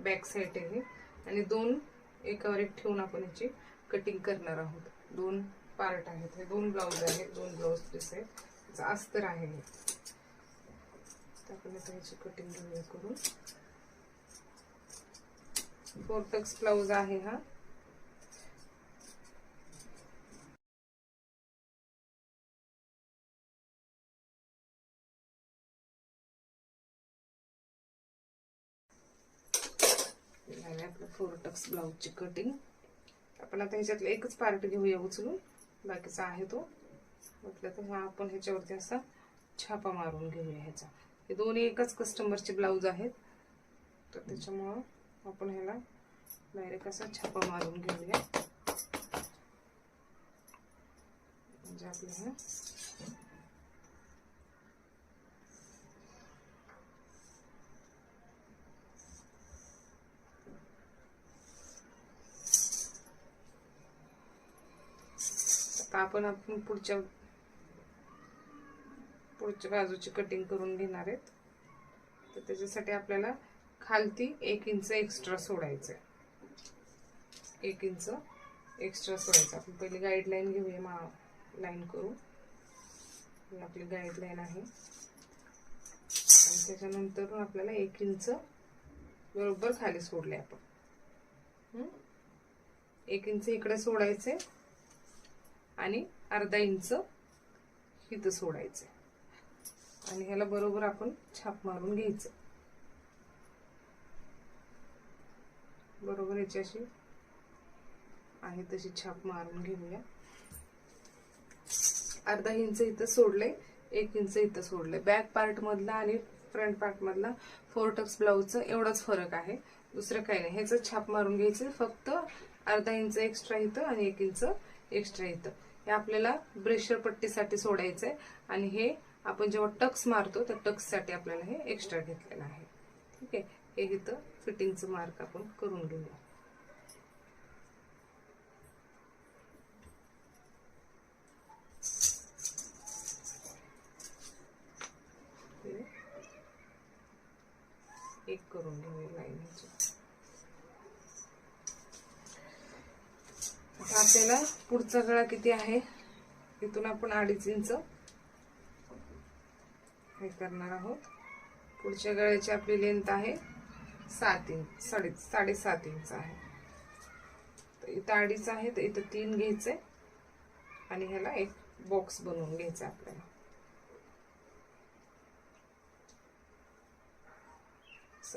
Back side आहे आणि दोन एकावर एक ठेवून आपण याची कटिंग करणार आहोत. दोन पार्ट आहेत, हे दोन ब्लाउज आहेत, दोन ब्लाउज पीस आहेत, याचं अस्तर आहे हे. आपण आता याची कटिंग घेऊया करून. 4 टक्स ब्लाउज आहे हा. आपलं 4 टक्स ब्लाउजची कटिंग. आपण आता ह्याच्यातलं एकच पार्ट घेऊया उचलून, बाकीचा आहे तो म्हटलं तर हा आपण ह्याच्यावरती असा छापा मारून घेऊया ह्याचा. हे दोन्ही एकच कस्टमरचे ब्लाउज आहेत, तर त्याच्यामुळं आपण ह्याला डायरेक्ट असा छापा मारून घेऊया. म्हणजे आपल्याला आपण पुढच्या बाजूची कटिंग करून घेणार आहेत. तर त्याच्यासाठी आपल्याला खालती 1 इंच एक्स्ट्रा सोडायचं. 1 इंच एक्स्ट्रा सोडायचं. आपण पहिली गाईडलाईन घेऊया, लाईन करू. ही आपली गाईडलाईन आहे आणि त्याच्यानंतर आपल्याला 1 इंच बरोबर खाली सोडले आपण. 1 इंच इकडे सोडायचे आणि अर्धा इंच इथं सोडायचे आणि ह्याला बरोबर आपण छाप मारून घ्यायचं. बरोबर याच्याशी आहे तशी छाप मारून घेऊया. अर्धा इंच इथं सोडले, 1 इंच इथं सोडले. बॅक पार्ट मधला आणि फ्रंट पार्ट मधला 4 टक्स ब्लाउजचा एवढाच फरक आहे, दुसरं काही नाही. ह्याचं छाप मारून घ्यायचं. फक्त अर्धा इंच एक्स्ट्रा इथं आणि 1 इंच एक्स्ट्रा इथं. हे आपल्याला ब्रेशर पट्टीसाठी सोडायचंय आणि हे आपण जेव्हा टक्स मारतो त्या टक्स साठी आपल्याला हे एक्स्ट्रा घेतलेलं आहे. ठीक आहे. हे इथं फिटिंगचं मार्क आपण करून घेऊया. एक करून घेऊया लाईन ह्याची. आता आपल्याला पुढचा गळा किती आहे, इथून आपण 2.5 इंच हे करणार आहोत. पुढच्या गळ्याची आपली लेंथ आहे 7 इंच, 7.5 इंच आहे. तर इथं 2.5 आहे, तर इथं 3 घ्यायचे आणि ह्याला एक बॉक्स बनवून घ्यायचा आपल्याला. बॉक्स